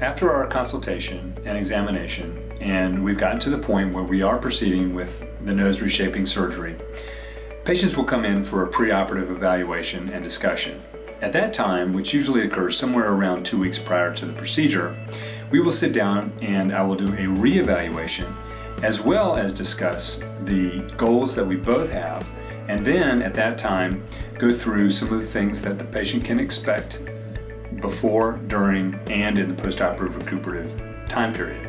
After our consultation and examination, and we've gotten to the point where we are proceeding with the nose reshaping surgery, patients will come in for a preoperative evaluation and discussion. At that time, which usually occurs somewhere around 2 weeks prior to the procedure, we will sit down and I will do a reevaluation as well as discuss the goals that we both have, and then at that time go through some of the things that the patient can expect before, during, and in the postoperative recuperative time period.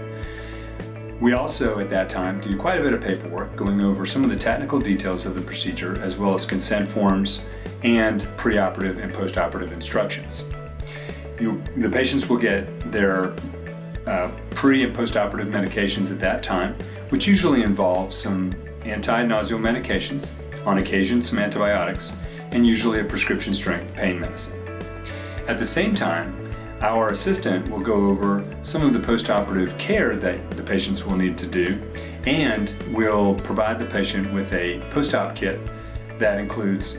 We also at that time do quite a bit of paperwork going over some of the technical details of the procedure as well as consent forms and preoperative and postoperative instructions. The patients will get their pre and postoperative medications at that time, which usually involve some anti-nausal medications, on occasion some antibiotics, and usually a prescription strength pain medicine. At the same time, our assistant will go over some of the postoperative care that the patients will need to do, and will provide the patient with a post-op kit that includes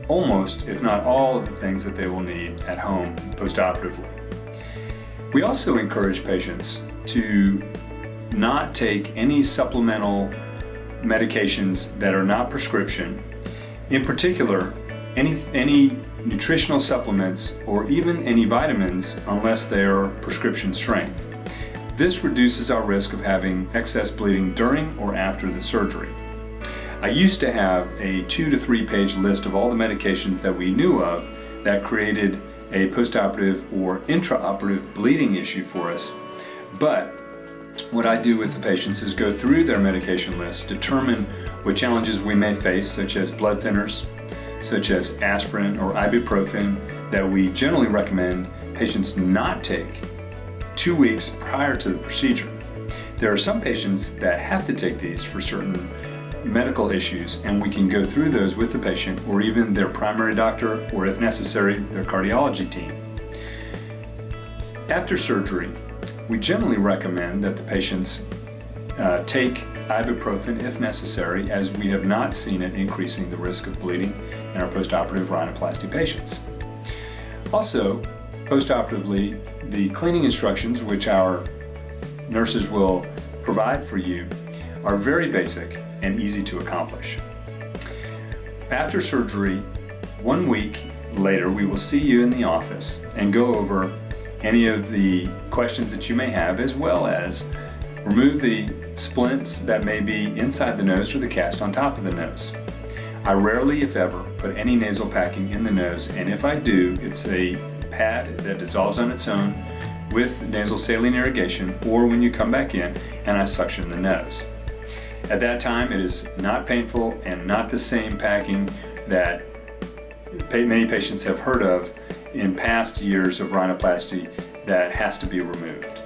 almost, if not all, of the things that they will need at home postoperatively. We also encourage patients to not take any supplemental medications that are not prescription, in particular any nutritional supplements or even any vitamins unless they are prescription strength. This reduces our risk of having excess bleeding during or after the surgery. I used to have a 2 to 3 page list of all the medications that we knew of that created a postoperative or intraoperative bleeding issue for us, but what I do with the patients is go through their medication list, determine what challenges we may face, such as blood thinners, such as aspirin or ibuprofen, that we generally recommend patients not take 2 weeks prior to the procedure. There are some patients that have to take these for certain medical issues, and we can go through those with the patient or even their primary doctor, or if necessary, their cardiology team. After surgery, we generally recommend that the patients take ibuprofen if necessary, as we have not seen it increasing the risk of bleeding in our postoperative rhinoplasty patients. Also, postoperatively, the cleaning instructions which our nurses will provide for you are very basic and easy to accomplish. After surgery, 1 week later, we will see you in the office and go over any of the questions that you may have, as well as remove the splints that may be inside the nose or the cast on top of the nose. I rarely, if ever, put any nasal packing in the nose, and if I do, it's a pad that dissolves on its own with nasal saline irrigation, or when you come back in and I suction the nose. At that time, it is not painful and not the same packing that many patients have heard of in past years of rhinoplasty that has to be removed.